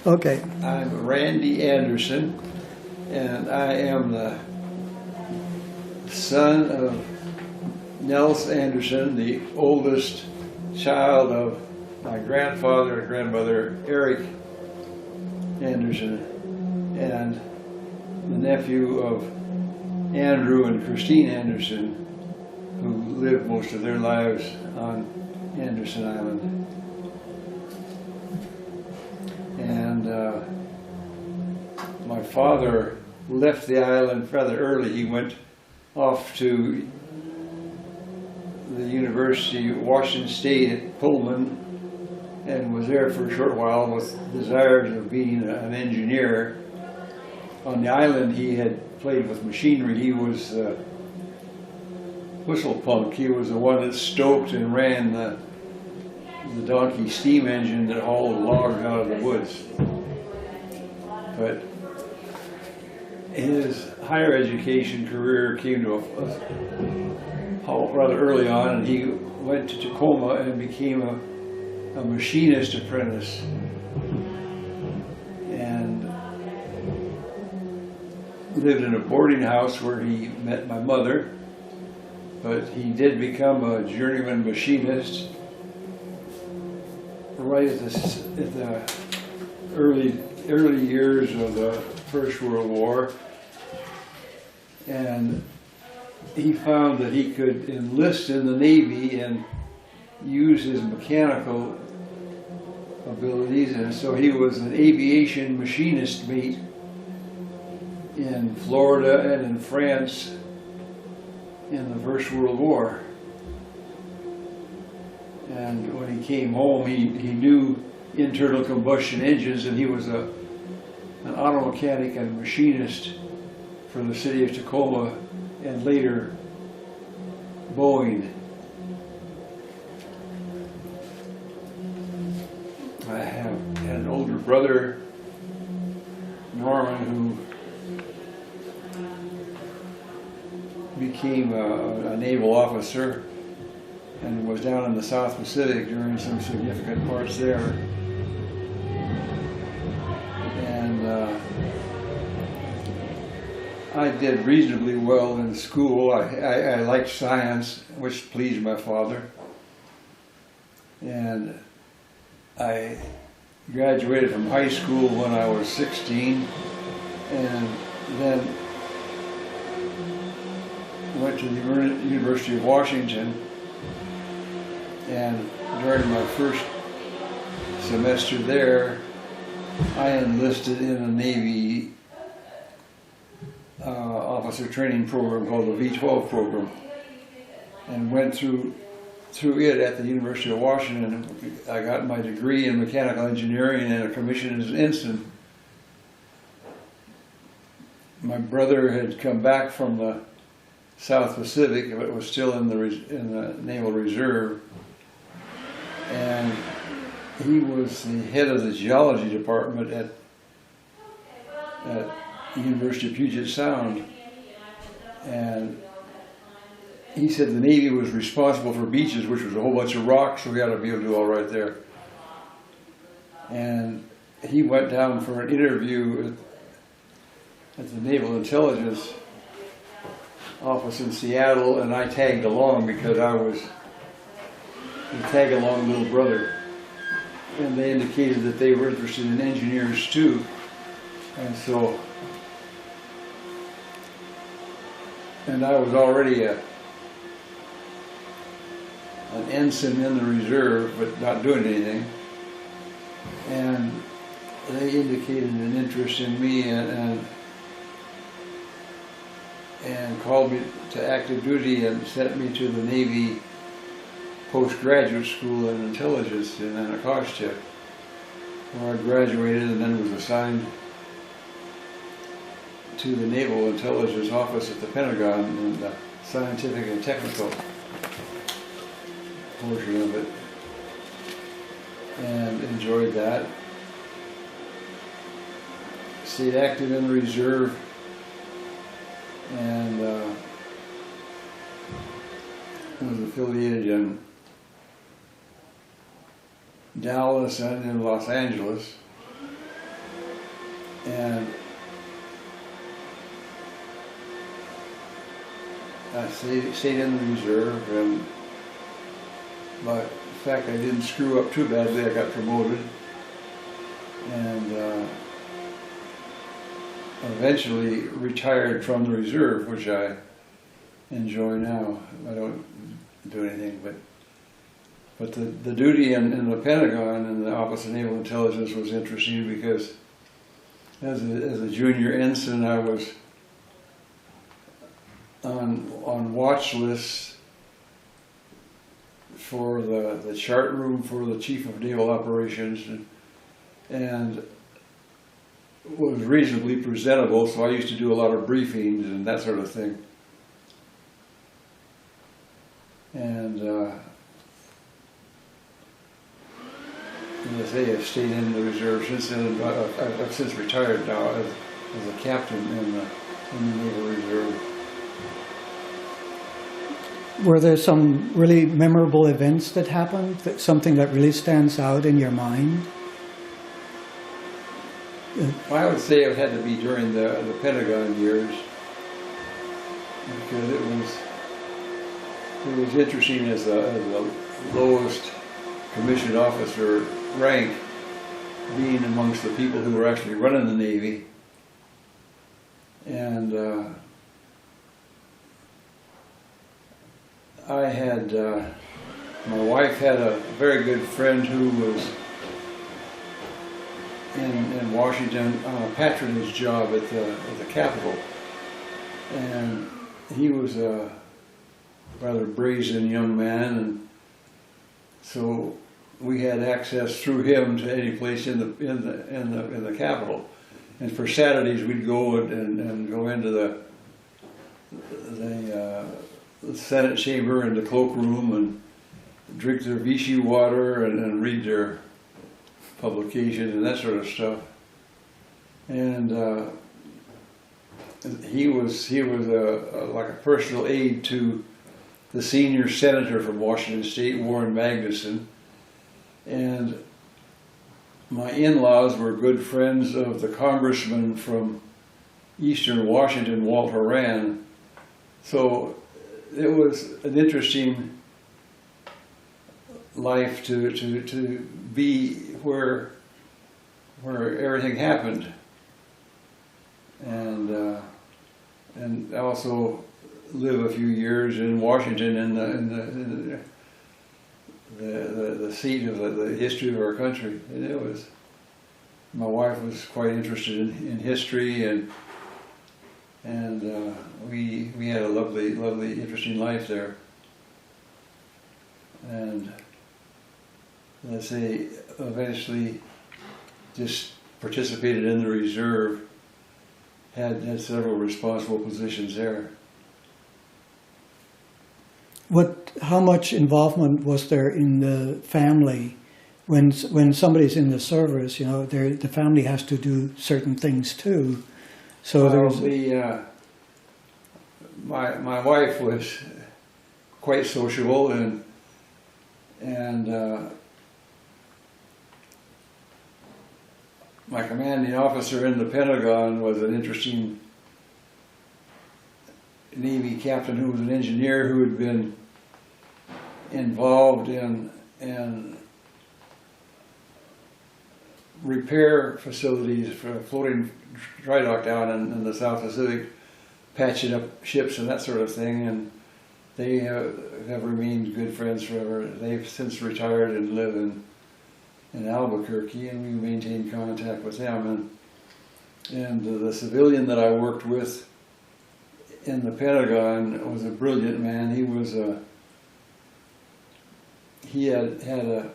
Okay. I'm Randy Anderson, and I am the son of Nels Anderson, the oldest child of my grandfather and grandmother, Eric Anderson, and the nephew of Andrew and Christine Anderson, who lived most of their lives on Anderson Island. And my father left the island rather early. He went off to the University of Washington State at Pullman and was there for a short while with desires of being an engineer. On the island he had played with machinery. He was whistle punk. He was the one that stoked and ran the donkey steam engine that hauled logs out of the woods. But his higher education career came to a halt rather early on, and he went to Tacoma and became a machinist apprentice. And lived in a boarding house where he met my mother, but he did become a journeyman machinist right at the early years of the First World War, and he found that he could enlist in the Navy and use his mechanical abilities, and so he was an aviation machinist mate in Florida and in France in the First World War. And when he came home, he knew internal combustion engines, and he was an auto mechanic and machinist for the city of Tacoma and later Boeing. I have had an older brother, Norman, who became a naval officer and was down in the South Pacific during some significant parts there. And I did reasonably well in school. I liked science, which pleased my father. And I graduated from high school when I was 16, and then went to the University of Washington. And during my first semester there, I enlisted in a Navy officer training program called the V-12 program, and went through it at the University of Washington. I got my degree in mechanical engineering and a commission as an ensign. My brother had come back from the South Pacific, but was still in the Naval Reserve. And he was the head of the geology department at the University of Puget Sound. And he said the Navy was responsible for beaches, which was a whole bunch of rocks, so we ought to be able to do all right there. And he went down for an interview at the Naval Intelligence office in Seattle, and I tagged along because I was the tag-along little brother. And they indicated that they were interested in engineers too. And so, and I was already an ensign in the reserve, but not doing anything. And they indicated an interest in me and called me to active duty and sent me to the Navy postgraduate school in intelligence in Anacostia, where I graduated and then was assigned to the Naval Intelligence Office at the Pentagon in the scientific and technical portion of it, and enjoyed that. Stayed active in the reserve, and was affiliated in Dallas and in Los Angeles. And I stayed in the reserve, and in fact I didn't screw up too badly. I got promoted, and eventually retired from the reserve, which I enjoy now. I don't do anything, but the duty in the Pentagon and the Office of Naval Intelligence was interesting because as a junior ensign, I was on watch lists for the chart room for the Chief of Naval Operations, and was reasonably presentable, so I used to do a lot of briefings and that sort of thing. And as I say, I've stayed in the reserve since then. I've since retired now as a captain in the Naval Reserve. Were there some really memorable events that happened? Something that really stands out in your mind? I would say it had to be during the Pentagon years, because it was interesting as the lowest commissioned officer rank, being amongst the people who were actually running the Navy. And I had, my wife had a very good friend who was in Washington on a patronage job at the Capitol, and he was a rather brazen young man, and so we had access through him to any place in the Capitol. And for Saturdays we'd go and go into the Senate chamber and the cloakroom and drink their Vichy water and read their publications and that sort of stuff. And he was like a personal aide to the senior senator from Washington State, Warren Magnuson. And my in-laws were good friends of the congressman from Eastern Washington, Walt Horan. So it was an interesting life to be where everything happened, and also live a few years in Washington in the seat of the history of our country. And it was, my wife was quite interested in history, and we had a lovely, interesting life there. And let's say, eventually just participated in the reserve, had several responsible positions there. How much involvement was there in the family when somebody's in the service? You know, the family has to do certain things too. So there's my wife was quite sociable, and my commanding officer in the Pentagon was an interesting Navy captain who was an engineer who had been involved in repair facilities for floating dry dock down in the South Pacific, patching up ships and that sort of thing. And they have remained good friends forever. They've since retired and live in Albuquerque, and we maintain contact with them. And the civilian that I worked with in the Pentagon was a brilliant man. He had a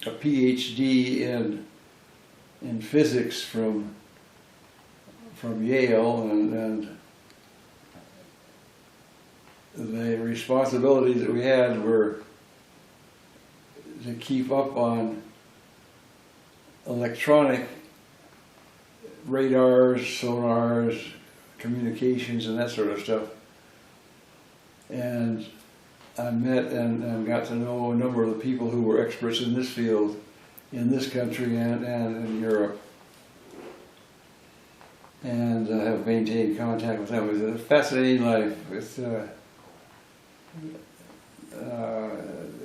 PhD in physics from Yale, and the responsibilities that we had were to keep up on electronic radars, sonars, communications, and that sort of stuff. And I met and got to know a number of the people who were experts in this field in this country and in Europe. and have maintained contact with them. It was a fascinating life. It's,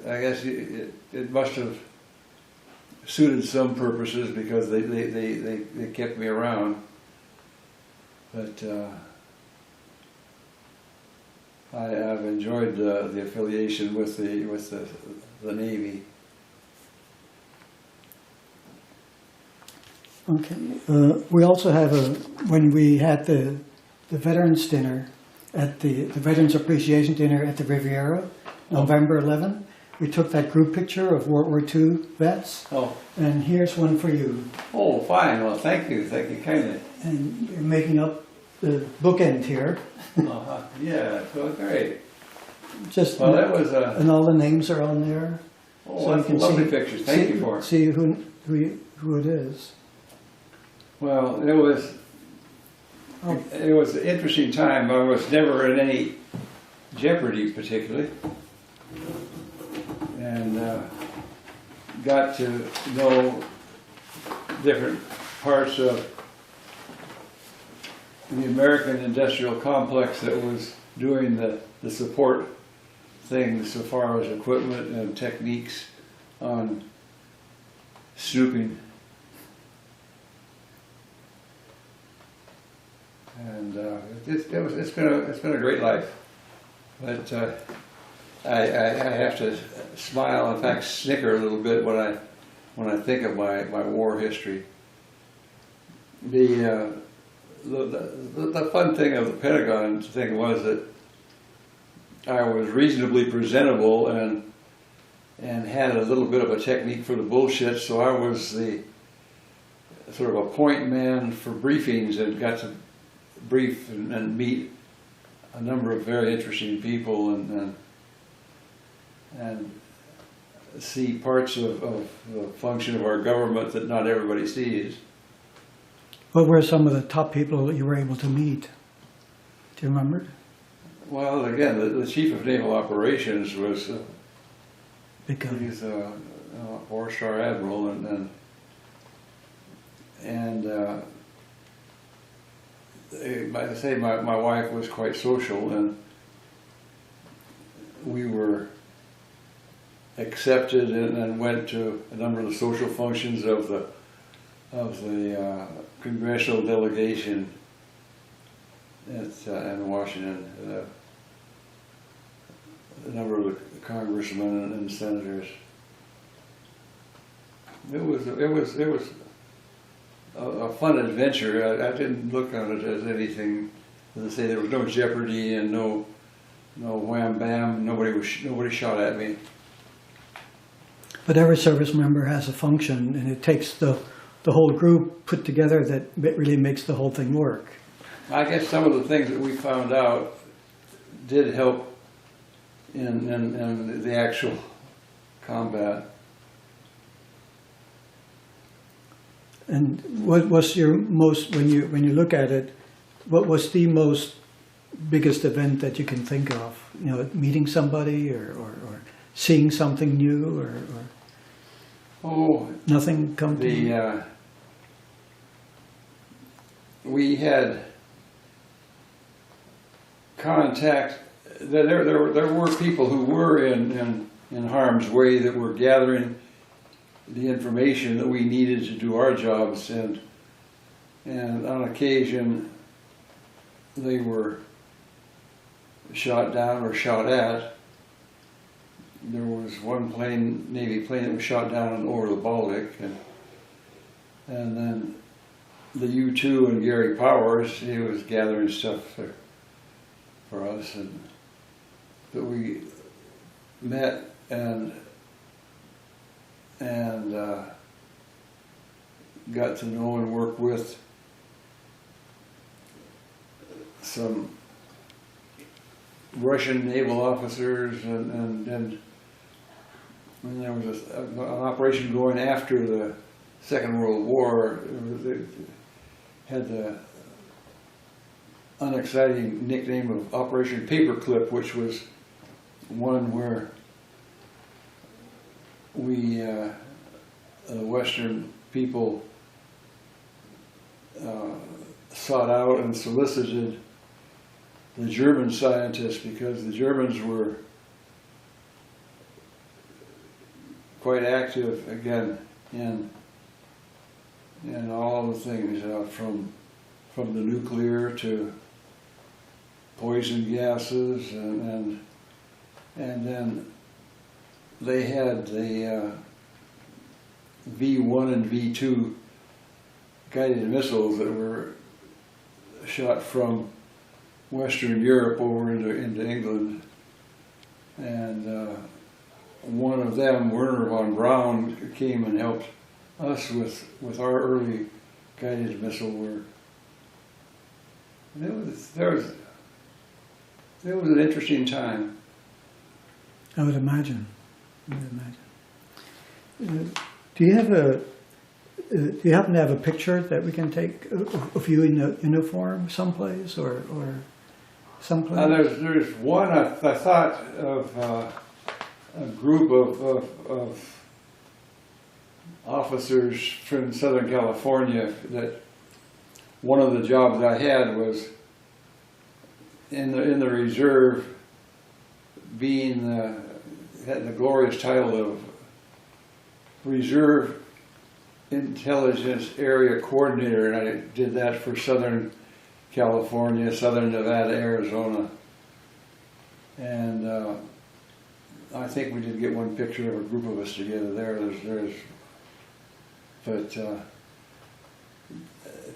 I guess it must have suited some purposes because they kept me around. But I've enjoyed the affiliation with the Navy. Okay. We also have when we had the Veterans Dinner at the Veterans Appreciation Dinner at the Riviera, November 11, we took that group picture of World War II vets. Oh. And here's one for you. Oh, fine. Well, thank you kindly. And you're making up the bookend here. Yeah, so great. Just Well, that was and all the names are on there. oh, so that's lovely pictures. Thank you for it. See who it is. Well, it was an interesting time. I was never in any jeopardy particularly, and got to know different parts of the American industrial complex that was doing the support things so far as equipment and techniques on snooping. And it's been a great life, but I have to smile, in fact snicker a little bit when I think of my war history. The fun thing of the Pentagon thing was that I was reasonably presentable and had a little bit of a technique for the bullshit, so I was the sort of a point man for briefings and got to brief and meet a number of very interesting people and see parts of the function of our government that not everybody sees. What were some of the top people that you were able to meet? Do you remember? Well, again, the chief of naval operations was he's a 4-star admiral, and I say my wife was quite social, and we were accepted and went to a number of the social functions of the congressional delegation in Washington. A number of the congressmen and senators. It was a fun adventure. I didn't look on it as anything. As I say, there was no jeopardy and no wham bam. Nobody shot at me. But every service member has a function, and it takes the whole group put together that really makes the whole thing work. I guess some of the things that we found out did help in the actual combat. And what was your most, when you look at it, what was the most biggest event that you can think of? You know, meeting somebody or seeing something new or nothing come to you? We had contact. There were people who were in harm's way that were gathering the information that we needed to do our jobs, and on occasion they were shot down or shot at. There was one Navy plane that was shot down over the Baltic, and then the U-2 and Gary Powers, he was gathering stuff for us, and that we met and got to know and work with some Russian naval officers, and there was an operation going after the Second World War. It had the unexciting nickname of Operation Paperclip, which was one where we, the Western people, sought out and solicited the German scientists, because the Germans were quite active again in all the things, from the nuclear to poison gases, and then they had the V1 and V2 guided missiles that were shot from Western Europe over into England, and one of them, Werner von Braun, came and helped us with our early guided missile work. And there was an interesting time. I would imagine. Do you happen to have a picture that we can take of you in a uniform someplace or someplace? There's one. I thought of a group of officers from Southern California, that one of the jobs I had was in the reserve, being had the glorious title of Reserve Intelligence Area Coordinator, and I did that for Southern California, Southern Nevada, Arizona, and I think we did get one picture of a group of us together there. But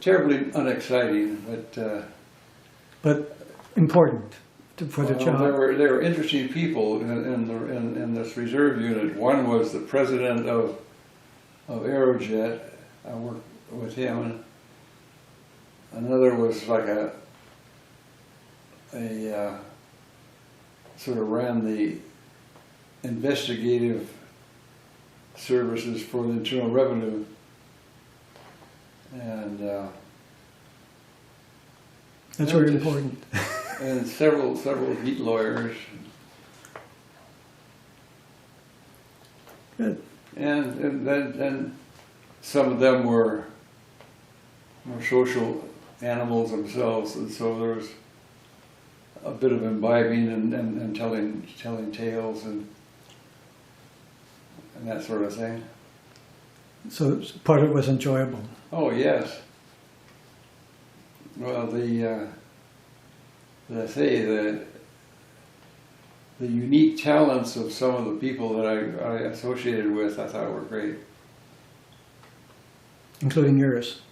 terribly unexciting, but important for the job. There were interesting people in this reserve unit. One was the president of Aerojet. I worked with him. Another was like a sort of ran the investigative services for the Internal Revenue, and that's very important. And several heat lawyers. Good. And then some of them were social animals themselves, and so there was a bit of imbibing and telling tales and that sort of thing. So part of it was enjoyable. Oh yes. Well, the unique talents of some of the people that I associated with, I thought were great. Including yours.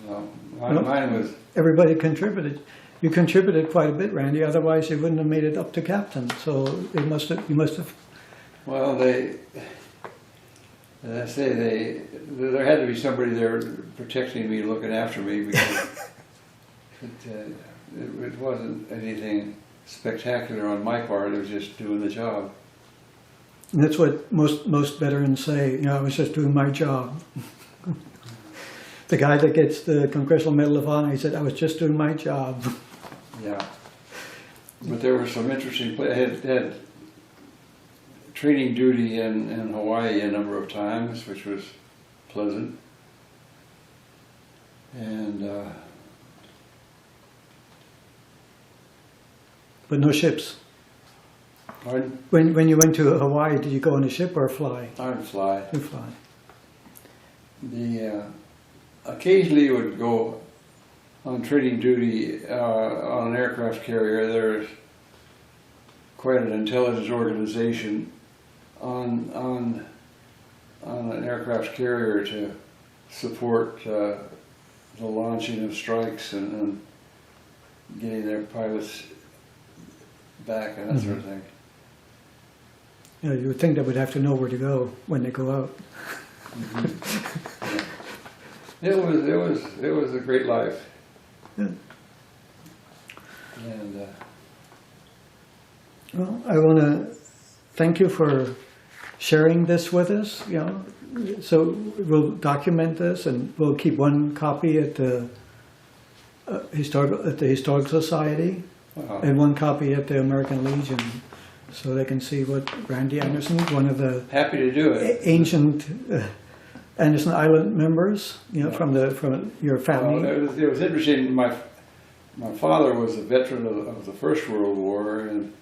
Well, mine was... Everybody contributed. You contributed quite a bit, Randy, otherwise you wouldn't have made it up to captain. So you must have... Well, as I say, there had to be somebody there protecting me, looking after me, because it wasn't anything spectacular on my part. It was just doing the job. And that's what most veterans say. I was just doing my job. The guy that gets the Congressional Medal of Honor, he said, I was just doing my job. Yeah. But there were some interesting places. I had training duty in Hawaii a number of times, which was pleasant. And but no ships. Pardon? When you went to Hawaii, did you go on a ship or fly? I would fly. You fly. Occasionally would go on training duty on an aircraft carrier. There's quite an intelligence organization on an aircraft carrier to support the launching of strikes and getting their pilots back and that sort of thing. You would think they would have to know where to go when they go out. Mm-hmm. It was a great life. Yeah. And well, I want to thank you for sharing this with us. So we'll document this, and we'll keep one copy at the Historical Society, wow. and one copy at the American Legion, so they can see what Randy Anderson, one of the Happy to do it. ancient Anderson Island members, you know, from your family? Well, it was interesting. My father was a veteran of the First World War, and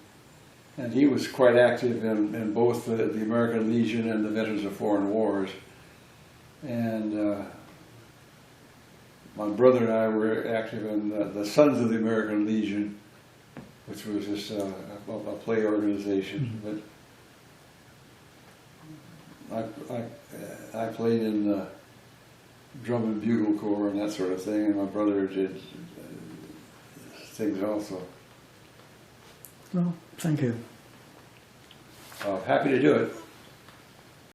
he was quite active in both the American Legion and the Veterans of Foreign Wars. And my brother and I were active in the Sons of the American Legion, which was just a play organization. Mm-hmm. But I played in the drum and bugle corps and that sort of thing, and my brother did things also. Well, thank you. Happy to do it.